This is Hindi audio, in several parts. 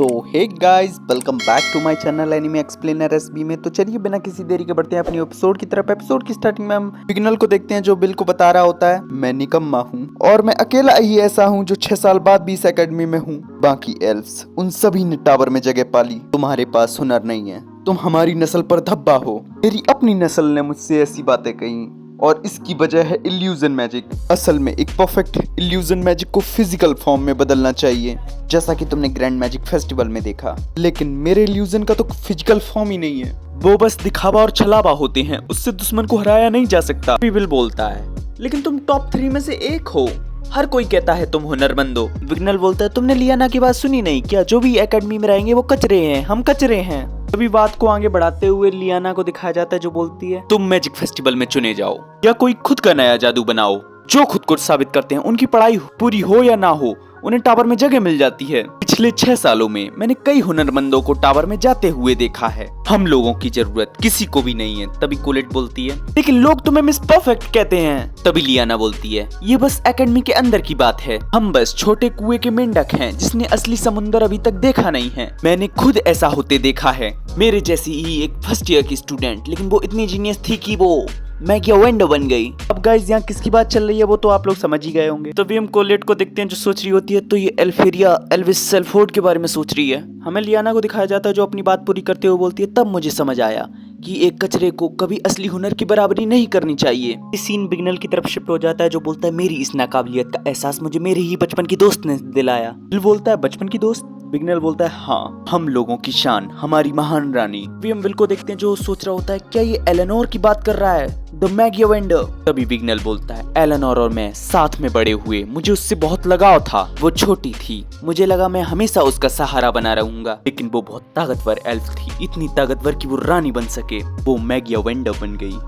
तो hey guys, welcome back to my channel anime explainer SB में। तो चलिए बिना किसी देरी के बढ़ते हैं अपनी एपिसोड की तरफ। एपिसोड की स्टार्टिंग में हम विग्नल को देखते हैं जो बिल को बता रहा होता है मैं निकम्मा हूँ और मैं अकेला ही ऐसा हूँ जो 6 साल बाद भी इस एकेडमी में हूँ। बाकी एल्फ्स उन सभी ने टावर में जगह पाली, तुम्हारे पास हुनर नहीं है, तुम हमारी नस्ल पर धब्बा हो। मेरी अपनी नस्ल ने मुझसे ऐसी बातें कही और इसकी वजह है इल्यूजन मैजिक। असल में एक परफेक्ट इल्यूजन मैजिक को फिजिकल फॉर्म में बदलना चाहिए, जैसा कि तुमने ग्रैंड मैजिक फेस्टिवल में देखा। लेकिन मेरे इल्यूजन का तो फिजिकल फॉर्म ही नहीं है, वो बस दिखावा और छलावा होते हैं, उससे दुश्मन को हराया नहीं जा सकता। विल बोलता है लेकिन तुम टॉप 3 में से एक हो, हर कोई कहता है तुम हुनरमंद हो। विग्नल बोलता है तुमने लियाना की बात सुनी नहीं क्या? जो भी एकेडमी में रहेंगे वो कचरे हैं, हम कचरे हैं। अभी बात को आगे बढ़ाते हुए लियाना को दिखाया जाता है जो बोलती है तुम मैजिक फेस्टिवल में चुने जाओ या कोई खुद का नया जादू बनाओ। जो खुद को साबित करते हैं उनकी पढ़ाई पूरी हो या ना हो उन्हें टावर में जगह मिल जाती है। पिछले 6 सालों में मैंने कई हुनरमंदों को टावर में जाते हुए देखा है, हम लोगों की जरूरत किसी को भी नहीं है। तभी कोलेट बोलती है लेकिन लोग तुम्हें मिस परफेक्ट कहते हैं। तभी लियाना बोलती है ये बस एकेडमी के अंदर की बात है, हम बस छोटे कुएं के मेंढक हैं जिसने असली समुंदर अभी तक देखा नहीं है। मैंने खुद ऐसा होते देखा है, मेरे जैसी ही एक फर्स्ट ईयर की स्टूडेंट, लेकिन वो इतनी जीनियस थी कि वो मैगियावेंडो बन गई। अब गाइस यहाँ किसकी बात चल रही है वो तो आप लोग समझ ही गए होंगे। तभी हम कोलेट को देखते हैं जो सोच रही होती है तो ये एल्फेरिया एल्विस सेल्फोर्ड के बारे में सोच रही है। हमें लियाना को दिखाया जाता है जो अपनी बात पूरी करते हुए बोलती है तब मुझे समझ आया कि एक कचरे को कभी असली हुनर की बराबरी नहीं करनी चाहिए। इस सीन विग्नल की तरफ शिफ्ट हो जाता है जो बोलता है मेरी इस नाकाबिलियत का एहसास मुझे मेरे ही बचपन की दोस्त ने दिलाया। बिल बोलता है बचपन की दोस्त? विग्नल बोलता है हाँ, हम लोगों की शान, हमारी महान रानी। भी हम विल को देखते हैं जो सोच रहा होता है क्या ये एलेनोर की बात कर रहा है, द मैगियावेंडर? तभी विग्नल बोलता है एलेनोर और मैं साथ में बड़े हुए, मुझे उससे बहुत लगाव था। वो छोटी थी, मुझे लगा मैं हमेशा उसका सहारा बना रहूंगा, लेकिन वो बहुत ताकतवर एल्फ थी, इतनी ताकतवर कि वो रानी बन सके। वो मैगियावेंडर बन गई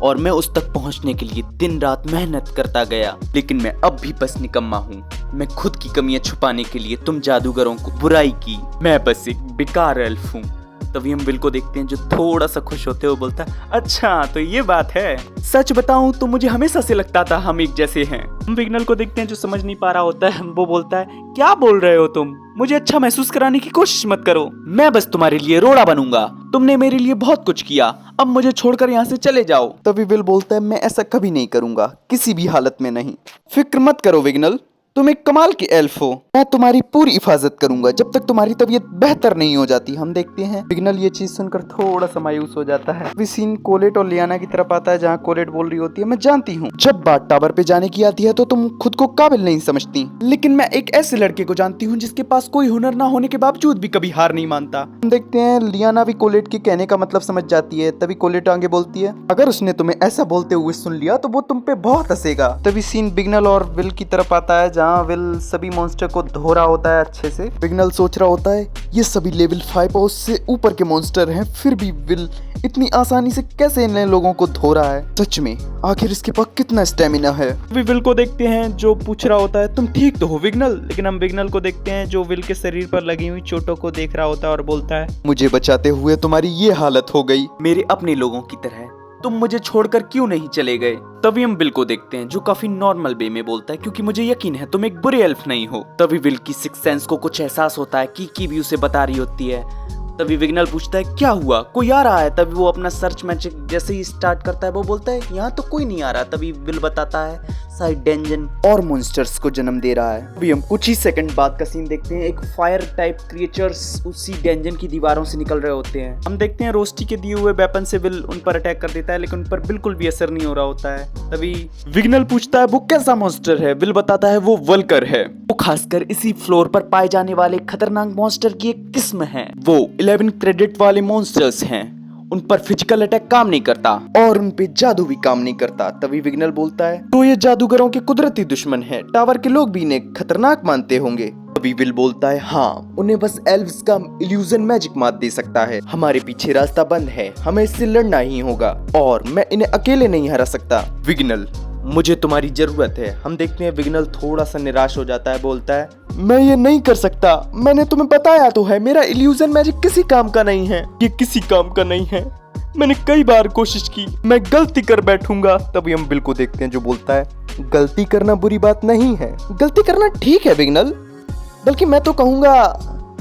और मैं उस तक पहुंचने के लिए दिन रात मेहनत करता गया, लेकिन मैं अब भी बस निकम्मा हूँ। मैं खुद की कमियां छुपाने के लिए तुम जादूगरों को बुराई की, मैं बस एक बेकार एल्फ हूँ। तभी हम विल को देखते हैं जो थोड़ा सा खुश होते हुए बोलता है अच्छा तो ये बात है। सच बताऊं तो मुझे हमेशा से लगता था हम एक जैसे हैं। हम विग्नल को देखते हैं जो समझ नहीं पा रहा होता है, वो बोलता है क्या बोल रहे हो तुम, मुझे अच्छा महसूस कराने की कोशिश मत करो, मैं बस तुम्हारे लिए रोड़ा बनूंगा, तुमने मेरे लिए बहुत कुछ किया, अब मुझे छोड़कर यहाँ से चले जाओ। तभी विल बोलता है मैं ऐसा कभी नहीं करूंगा, किसी भी हालत में नहीं, फिक्र मत करो विग्नल, तुम एक कमाल की एल्फ हो, मैं तुम्हारी पूरी हिफाजत करूंगा जब तक तुम्हारी तबीयत बेहतर नहीं हो जाती। हम देखते हैं विग्नल ये चीज सुनकर थोड़ा सा मायूस हो जाता है। अभी सीन कोलेट और लियाना की तरफ आता है जहाँ कोलेट बोल रही होती है मैं जानती हूँ जब बात टावर पे जाने की आती है तो तुम खुद को काबिल नहीं समझती, लेकिन मैं एक ऐसे लड़के को जानती हूँ जिसके पास कोई हुनर ना होने के बावजूद भी कभी हार नहीं मानता। हम देखते हैं लियाना भी कोलेट के कहने का मतलब समझ जाती है। तभी कोलेट आगे बोलती है अगर उसने तुम्हें ऐसा बोलते हुए सुन लिया तो वो तुम पे बहुत हंसेगा। तभी सीन विग्नल और विल की तरफ आता है जहाँ विल सभी मॉन्स्टर को धो रहा होता है अच्छे से। विग्नल सोच रहा होता है ये सभी लेवल 5 और उससे ऊपर के मॉन्स्टर हैं, फिर भी विल इतनी आसानी से कैसे इन लोगों को धो रहा है, सच में आखिर इसके पास कितना स्टेमिना है। अभी विल को देखते हैं जो पूछ रहा होता है तुम ठीक तो हो विग्नल? लेकिन हम विग्नल को देखते हैं जो विल के शरीर पर लगी हुई चोटों को देख रहा होता है और बोलता है मुझे बचाते हुए तुम्हारी ये हालत हो गई, मेरे अपने लोगों की तरह तुम मुझे छोड़कर क्यों नहीं चले गए? तभी हम विल को देखते हैं जो काफी नॉर्मल वे में बोलता है क्योंकि मुझे यकीन है तुम एक बुरे एल्फ नहीं हो। तभी विल की सिक्स सेंस को कुछ एहसास होता है की भी उसे बता रही होती है। तभी विग्नल पूछता है क्या हुआ, कोई आ रहा है? तभी वो अपना सर्च मैजिक जैसे ही स्टार्ट करता है वो बोलता है यहाँ तो कोई नहीं आ रहा। तभी विल बताता है साइड डेंजन और मॉन्स्टर्स को जन्म दे रहा है। अभी हम कुछ ही सेकंड बाद का सीन देखते हैं, एक फायर टाइप क्रिएचर्स उसी डेंजन की दीवारों से निकल रहे होते हैं। हम देखते हैं रोस्टी के दिए हुए वेपन से विल उन पर अटैक कर देता है लेकिन उन पर बिल्कुल भी असर नहीं हो रहा होता है। तभी विग्नल पूछता है वो कैसा मॉन्स्टर है? विल बताता है वो वल्कर है, वो खासकर इसी फ्लोर पर पाए जाने वाले खतरनाक मॉन्स्टर की एक किस्म है। वो 11 क्रेडिट वाले मॉन्स्टर्स हैं, उन पर फिजिकल अटैक काम नहीं करता और उन पे जादू भी काम नहीं करता। तभी विग्नल बोलता है तो ये जादूगरों के कुदरती दुश्मन है, टावर के लोग भी इन्हें खतरनाक मानते होंगे। तभी विल बोलता है हाँ, उन्हें बस एल्व्स का इल्यूजन मैजिक मात दे सकता है, हमारे पीछे रास्ता बंद है, हमें इससे लड़ना ही होगा और मैं इन्हें अकेले नहीं हरा सकता। विग्नल मुझे तुम्हारी जरूरत है। हम देखते हैं विग्नल थोड़ा सा निराश हो जाता है, बोलता है मैं ये नहीं कर सकता, मैंने तुम्हें बताया तो है मेरा इल्यूजन मैजिक किसी काम का नहीं है, ये किसी काम का नहीं है, मैंने कई बार कोशिश की, मैं गलती कर बैठूंगा। तभी हम विल को देखते हैं जो बोलता है गलती करना बुरी बात नहीं है, गलती करना ठीक है विग्नल, बल्कि मैं तो कहूंगा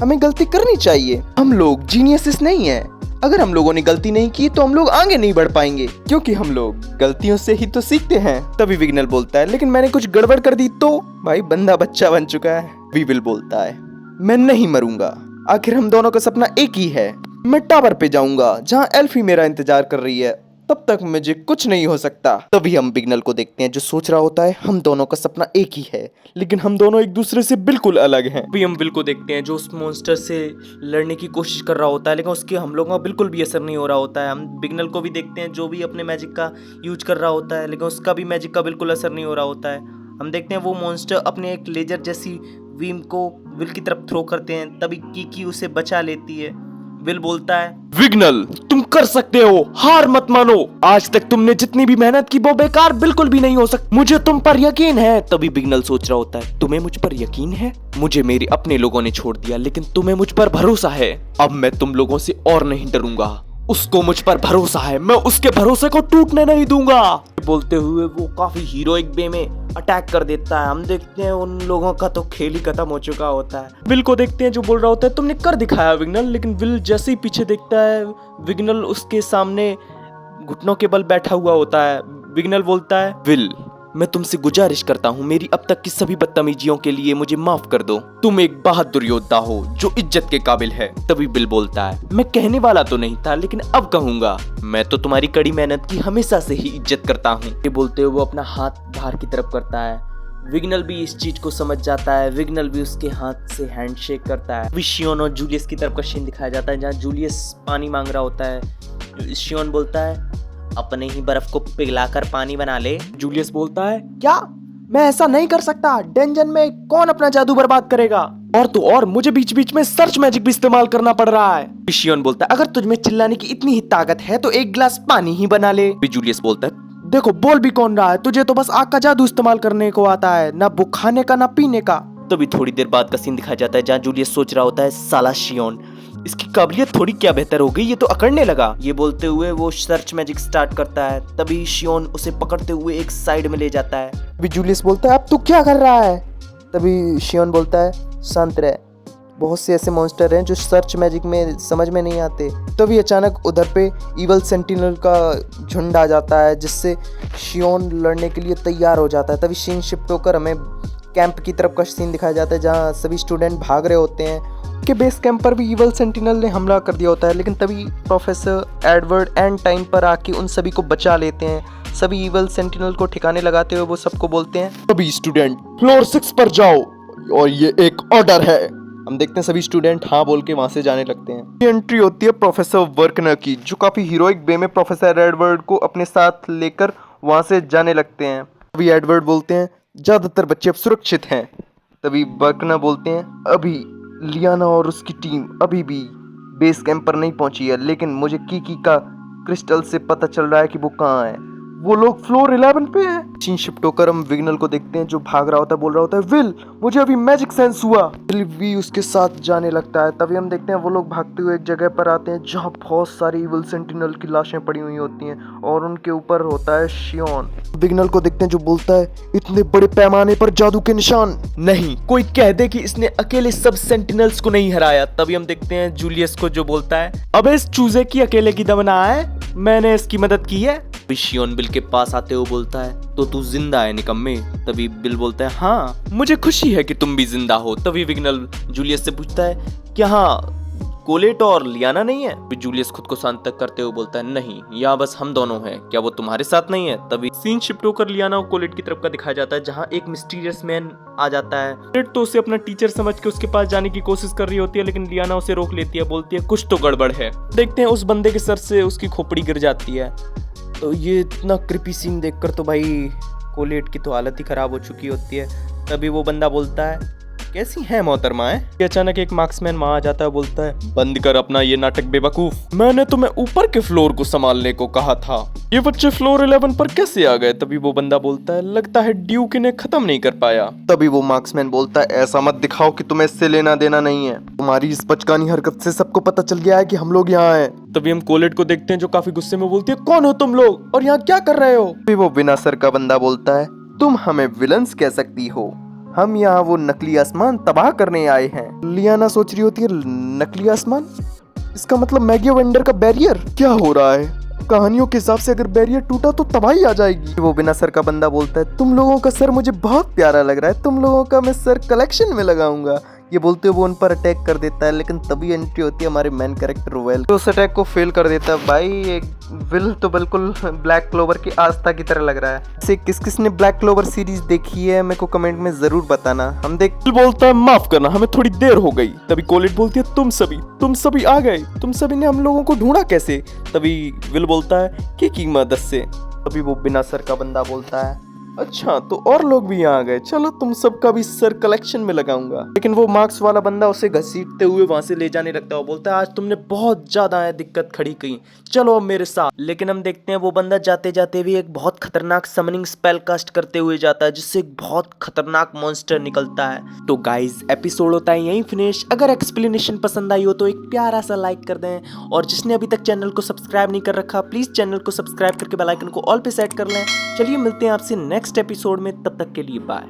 हमें गलती करनी चाहिए। हम लोग जीनियसेस नहीं है। अगर हम लोगों ने गलती नहीं की तो हम लोग आगे नहीं बढ़ पाएंगे, क्योंकि हम लोग गलतियों से ही तो सीखते हैं। तभी विग्नल बोलता है, लेकिन मैंने कुछ गड़बड़ कर दी तो? भाई बंदा बच्चा बन चुका है। वीविल बोलता है, मैं नहीं मरूंगा, आखिर हम दोनों का सपना एक ही है। मैं टावर पे जाऊंगा जहाँ एल्फी मेरा इंतजार कर रही है, तब तक मुझे कुछ नहीं हो सकता। तभी हम विग्नल को देखते हैं जो सोच रहा होता है हम दोनों का सपना एक ही है, लेकिन हम दोनों एक दूसरे से बिल्कुल अलग हैं। भी हम विल को देखते हैं जो उस मॉन्स्टर से लड़ने की कोशिश कर रहा होता है, लेकिन उसके हम लोगों का बिल्कुल भी असर नहीं हो रहा होता है। हम विग्नल को भी देखते हैं जो भी अपने मैजिक का यूज कर रहा होता है, लेकिन उसका भी मैजिक का बिल्कुल असर नहीं हो रहा होता है। हम देखते हैं वो मॉन्स्टर अपने एक लेजर जैसी बीम को विल की तरफ थ्रो करते हैं, तभी कीकी उसे बचा लेती है। विल बोलता है, विग्नल तुम कर सकते हो, हार मत मानो। आज तक तुमने जितनी भी मेहनत की वो बेकार बिल्कुल भी नहीं हो सकती। मुझे तुम पर यकीन है। तभी विग्नल सोच रहा होता है, तुम्हें मुझ पर यकीन है? मुझे मेरे अपने लोगों ने छोड़ दिया, लेकिन तुम्हें मुझ पर भरोसा है। अब मैं तुम लोगों से और नहीं डरूंगा। उसको मुझ पर भरोसा है, मैं उसके भरोसे को टूटने नहीं दूंगा। बोलते हुए वो काफी हीरोइक वे में अटैक कर देता है। हम देखते हैं उन लोगों का तो खेल ही खत्म हो चुका होता है। विल को देखते हैं जो बोल रहा होता है, तुमने कर दिखाया विग्नल। लेकिन विल जैसे ही पीछे देखता है, विग्नल उसके सामने घुटनों के बल बैठा हुआ होता है। विग्नल बोलता है, विल मैं तुमसे गुजारिश करता हूँ, मेरी अब तक की सभी बदतमीजियों के लिए मुझे माफ कर दो। तुम एक बहादुर योद्धा हो जो इज्जत के काबिल है। तभी विल बोलता है, मैं कहने वाला तो नहीं था, लेकिन अब कहूंगा, मैं तो तुम्हारी कड़ी मेहनत की हमेशा से ही इज्जत करता हूँ। ये बोलते हुए वो अपना हाथ बाहर की तरफ करता है। विग्नल भी इस चीज को समझ जाता है। विग्नल भी उसके हाथ से हैंडशेक करता है। शियोन और जूलियस की तरफ का सीन दिखाया जाता है जहाँ जूलियस पानी मांग रहा होता है। शियोन बोलता है, अपने ही बर्फ को पिघलाकर पानी बना ले। जूलियस बोलता है, क्या मैं ऐसा नहीं कर सकता? डेंजन में कौन अपना जादू बर्बाद करेगा? और तो और मुझे बीच बीच में सर्च मैजिक भी इस्तेमाल करना पड़ रहा है। शियोन बोलता है, अगर तुझमें चिल्लाने की इतनी ही ताकत है तो एक गिलास पानी ही बना ले। जूलियस बोलता है, देखो बोल भी कौन रहा है, तुझे तो बस आग का जादू इस्तेमाल करने को आता है, ना वो खाने का ना पीने का। तभी थोड़ी देर बाद का सीन दिखाया जाता है जहाँ जूलियस सोच रहा होता है, साला शियोन, इसकी काबिलियत थोड़ी क्या बेहतर हो गई, ये तो अकड़ने लगा। ये बोलते हुए वो सर्च मैजिक स्टार्ट करता है। तभी शियोन उसे पकड़ते हुए एक साइड में ले जाता है। तभी जूलियस बोलता है, अब तू क्या कर रहा है? तभी शियोन बोलता है, शांत रह, बहुत से ऐसे मॉन्स्टर हैं जो सर्च मैजिक में समझ में नहीं आते। तभी अचानक उधर पे इवल सेंटिनल का झुंड आ जाता है, जिससे शियोन लड़ने के लिए तैयार हो जाता है। तभी सीन शिफ्ट होकर हमें कैंप की तरफ का सीन दिखाया जाता है जहाँ सभी स्टूडेंट भाग रहे होते हैं। के बेस कैंप पर भी इवल सेंटिनल ने हमला कर दिया होता है, लेकिन तभी प्रोफेसर एडवर्ड एंड टाइम पर आके उन सभी को बचा लेते हैं। सभी इवल सेंटिनल को ठिकाने लगाते हुए वो सबको बोलते हैं, सभी स्टूडेंट फ्लोर 6 पर जाओ और ये एक ऑर्डर है। हम देखते हैं सभी स्टूडेंट हाँ बोल के वहां से जाने लगते हैं। ये एंट्री होती है प्रोफेसर वर्कनर की, जो काफी हीरोइक वे में प्रोफेसर एडवर्ड को अपने साथ लेकर वहां से जाने लगते हैं। तभी एडवर्ड बोलते हैं, ज्यादातर बच्चे अब सुरक्षित हैं। तभी वर्कनर बोलते हैं, अभी लियाना और उसकी टीम अभी भी बेस कैंप पर नहीं पहुंची है, लेकिन मुझे कीकी का क्रिस्टल से पता चल रहा है कि वो कहाँ है। वो लोग फ्लोर 11 पे है। सीन शिफ्ट होकर हम विग्नल को देखते हैं जो भाग रहा होता है, बोल रहा होता है, विल मुझे अभी मैजिक सेंस हुआ। विल भी उसके साथ जाने लगता है। तभी हम देखते हैं वो लोग भागते हुए एक जगह पर आते हैं जहाँ बहुत सारी इवल सेंटिनल की लाशें पड़ी हुई होती हैं और उनके ऊपर होता है शियोन। विग्नल को देखते हैं जो बोलता है, इतने बड़े पैमाने पर जादू के निशान। नहीं, कोई कह दे कि इसने अकेले सब सेंटिनल्स को नहीं हराया। तभी हम देखते हैं जूलियस को जो बोलता है, अबे इस चूजे की अकेले की दम ना है, मैंने इसकी मदद की है। शियोन बिल के पास आते हुए बोलता है, तो तू जिंदा है निकम्मे? तभी बिल बोलता है, हाँ मुझे खुशी है कि तुम भी जिंदा हो। तभी विग्नल जूलियस से पूछता है, क्या हाँ कोलेट और लियाना नहीं है? जूलियस खुद को शांत तक करते हुए बोलता है, नहीं, यहाँ बस हम दोनों हैं, क्या वो तुम्हारे साथ नहीं है? तभी सीन शिफ्ट होकर लियाना और कोलेट की तरफ का दिखाया जाता है जहाँ एक मिस्टीरियस मैन आ जाता है। कोलेट तो उसे अपना टीचर समझ के उसके पास जाने की कोशिश कर रही होती है, लेकिन लियाना उसे रोक लेती है, बोलती है कुछ तो गड़बड़ है। देखते हैं उस बंदे के सर से उसकी खोपड़ी गिर जाती है। तो ये इतना क्रिपी सीन देखकर तो भाई कोलेट की तो हालत ही खराब हो चुकी होती है। तभी वो बंदा बोलता है, कैसी है मोहतरमा है? अचानक एक मार्क्समैन वहां आ जाता है, बोलता है, बंद कर अपना ये नाटक बेवकूफ, मैंने तुम्हें ऊपर के फ्लोर को संभालने को कहा था, ये बच्चे फ्लोर 11 पर कैसे आ गए? तभी वो बंदा बोलता है, लगता है ड्यूक इन्हें खत्म नहीं कर पाया। तभी वो मार्क्समैन बोलता है, ऐसा मत दिखाओ कि तुम्हें इससे लेना देना नहीं है, तुम्हारी इस बचकानी हरकत से सबको पता चल गया है कि हम लोग यहाँ हैं। तभी हम कोलेट को देखते हैं जो काफी गुस्से में बोलती है, कौन हो तुम लोग और यहाँ क्या कर रहे हो? तभी वो बिना सर का बंदा बोलता है, तुम हमें विलन्स कह सकती हो, हम यहाँ वो नकली आसमान तबाह करने आए हैं। लियाना सोच रही होती है, नकली आसमान, इसका मतलब मैगी वेंडर का बैरियर। क्या हो रहा है? कहानियों के हिसाब से अगर बैरियर टूटा तो तबाही आ जाएगी। वो बिना सर का बंदा बोलता है, तुम लोगों का सर मुझे बहुत प्यारा लग रहा है, तुम लोगों का मैं सर कलेक्शन में लगाऊंगा। ये बोलते हुए वो उन पर अटैक कर देता है, लेकिन तभी एंट्री होती है हमारे मेन कैरेक्टर वेल, तो उस अटैक को फेल कर देता है। भाई एक विल तो बिल्कुल ब्लैक क्लोवर की आस्था की तरह लग रहा है। इसे किस किस ने ब्लैक क्लोवर सीरीज देखी है मेरे को कमेंट में जरूर बताना। हम देख बोलता है, माफ करना हमें थोड़ी देर हो गई। तभी कोलेट बोलती है, तुम सभी आ गए, तुम सभी ने हम लोगों को ढूंढा कैसे? तभी विल बोलता है की मदद से। तभी वो बिना सर का बंदा बोलता है, अच्छा तो और लोग भी यहाँ आ गए, चलो तुम सबका भी सर कलेक्शन में लगाऊंगा। लेकिन वो मार्क्स वाला बंदा उसे घसीटते हुए वहां से ले जाने लगता है। वो बोलता है, आज तुमने बहुत ज्यादा दिक्कत खड़ी की, चलो अब मेरे साथ। लेकिन हम देखते हैं वो बंदा जाते जाते भी एक बहुत खतरनाक समनिंग स्पेल कास्ट करते हुए जाता है, जिससे एक बहुत खतरनाक मॉन्स्टर निकलता है। तो गाइज एपिसोड होता है यहीं फिनिश। अगर एक्सप्लेनेशन पसंद आई हो तो एक प्यारा सा लाइक कर दें, और जिसने अभी तक चैनल को सब्सक्राइब नहीं कर रखा प्लीज चैनल को सब्सक्राइब करके बेल आइकन को ऑल पे सेट कर लें। चलिए मिलते हैं आपसे नेक्स्ट एपिसोड में, तब तक के लिए बाय।